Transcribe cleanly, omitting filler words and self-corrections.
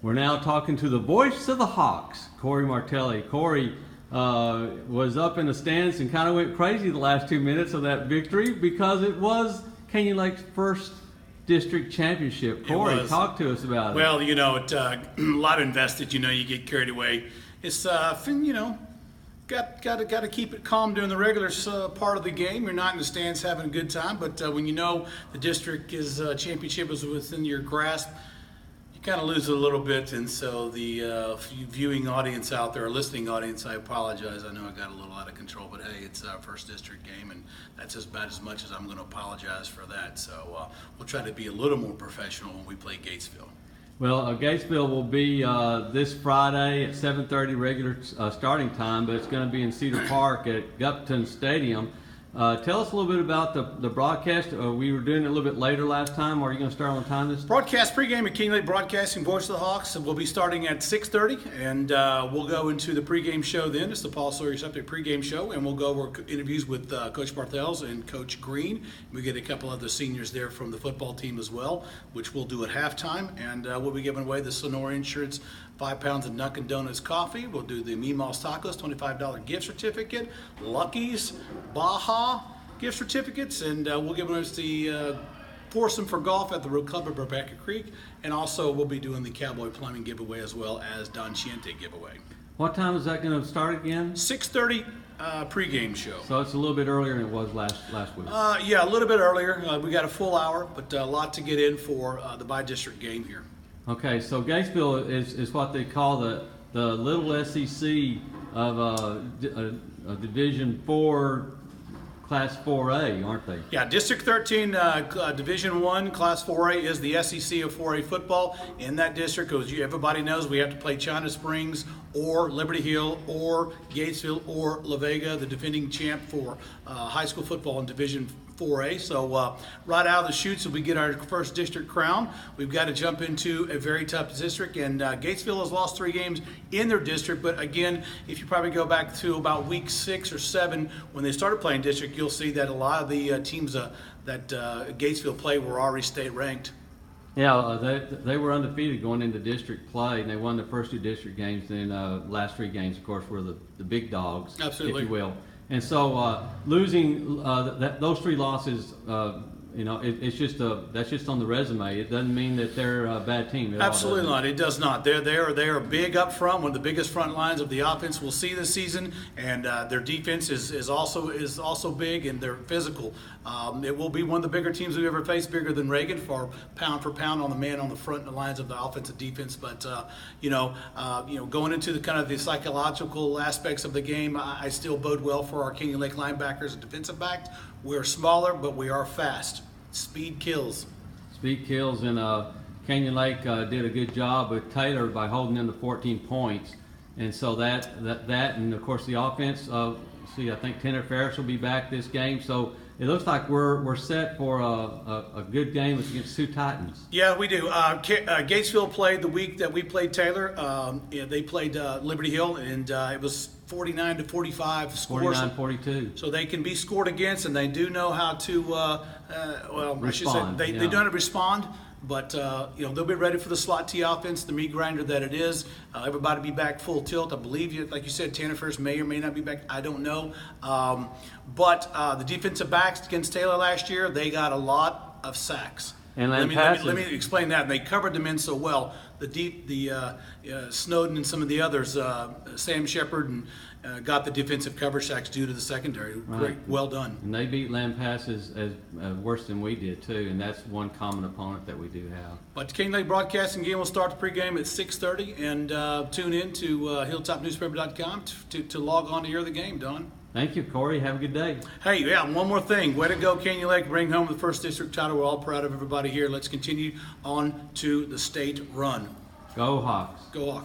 We're now talking to the voice of the Hawks, Cory Martelli. Cory was up in the stands and kind of went crazy the last 2 minutes of that victory because it was Canyon Lake's first district championship. Cory, talk to us about it. Well, a lot invested. You get carried away. It's got to keep it calm during the regular part of the game. You're not in the stands having a good time, but when the district championship is within your grasp, you kind of lose it a little bit. And so the viewing audience out there, or listening audience, I apologize. I know I got a little out of control, but hey, it's our first district game, and that's about as much as I'm going to apologize for that. So we'll try to be a little more professional when we play Gatesville. Well, Gatesville will be this Friday at 7:30 regular starting time, but it's going to be in Cedar Park at Gupton Stadium. Tell us a little bit about the broadcast. We were doing it a little bit later last time. Are you going to start on time this time? Broadcast pregame at King Lake Broadcasting, Voice of the Hawks. We'll be starting at 6:30, and we'll go into the pregame show then. It's the Paul Sawyer Septic pregame show, and we'll go over interviews with Coach Martelli and Coach Green. We get a couple other seniors there from the football team as well, which we'll do at halftime, and we'll be giving away the Sonora Insurance 5 pounds of Dunkin' Donuts coffee. We'll do the Mima's Tacos $25 gift certificate, Lucky's Baja gift certificates, and we'll give us the foursome for golf at the Road Club of Rebecca Creek, and also we'll be doing the Cowboy Plumbing giveaway as well as Don Chiente giveaway. What time is that going to start again? 6:30 pregame show. So it's a little bit earlier than it was last week. Yeah, a little bit earlier. We got a full hour, but a lot to get in for the bi-district game here. Okay, so Gatesville is what they call the little SEC of Division 4 Class 4A, aren't they? Yeah, District 13, Division 1, Class 4A is the SEC of 4A football. In that district, as everybody knows, we have to play China Springs or Liberty Hill or Gatesville or La Vega, the defending champ for high school football in Division 4A. So right out of the chutes, if we get our first district crown, we've got to jump into a very tough district. And Gatesville has lost 3 games in their district. But again, if you probably go back to about week 6 or 7 when they started playing district, you'll see that a lot of the teams that Gatesville played were already state ranked. Yeah, they were undefeated going into district play, and they won the first 2 district games. And last 3 games, of course, were the big dogs, absolutely, if you will. And so losing those 3 losses, it's just that's just on the resume. It doesn't mean that they're a bad team. Absolutely not. It does not. They are big up front, one of the biggest front lines of the offense we'll see this season, and their defense is also big, and they're physical. It will be one of the bigger teams we've ever faced, bigger than Reagan for pound on the man on the front lines of the offensive defense. But going into the kind of the psychological aspects of the game, I still bode well for our Canyon Lake linebackers and defensive backs. We're smaller, but we are fast. Speed kills. Speed kills, and Canyon Lake did a good job with Taylor by holding them to 14 points. And so that and of course the offense. I think Tanner Ferris will be back this game. So it looks like we're set for a good game against 2 Titans. Yeah, we do. Gatesville played the week that we played Taylor. They played Liberty Hill, and it was 49-45 scores. 49-42. So they can be scored against, and they do know how to. Respond, I should say they know how to respond. But they'll be ready for the slot T offense, the meat grinder that it is. Everybody be back full tilt. I believe like you said, Tanner Ferris may or may not be back. I don't know. But the defensive backs against Taylor last year, they got a lot of sacks. And let me explain that. And they covered them in so well. Snowden and some of the others, Sam Shepard, and got the defensive coverage sacks due to the secondary. Right. Great, well done. And they beat Lampass as worse than we did too, and that's one common opponent that we do have. But the King Lake Broadcasting game will start the pregame at 6:30, and tune in to hilltopnewspaper.com to log on to hear the game, Don. Thank you, Cory. Have a good day. Hey, yeah, one more thing. Way to go, Canyon Lake. Bring home the first district title. We're all proud of everybody here. Let's continue on to the state run. Go Hawks. Go Hawks.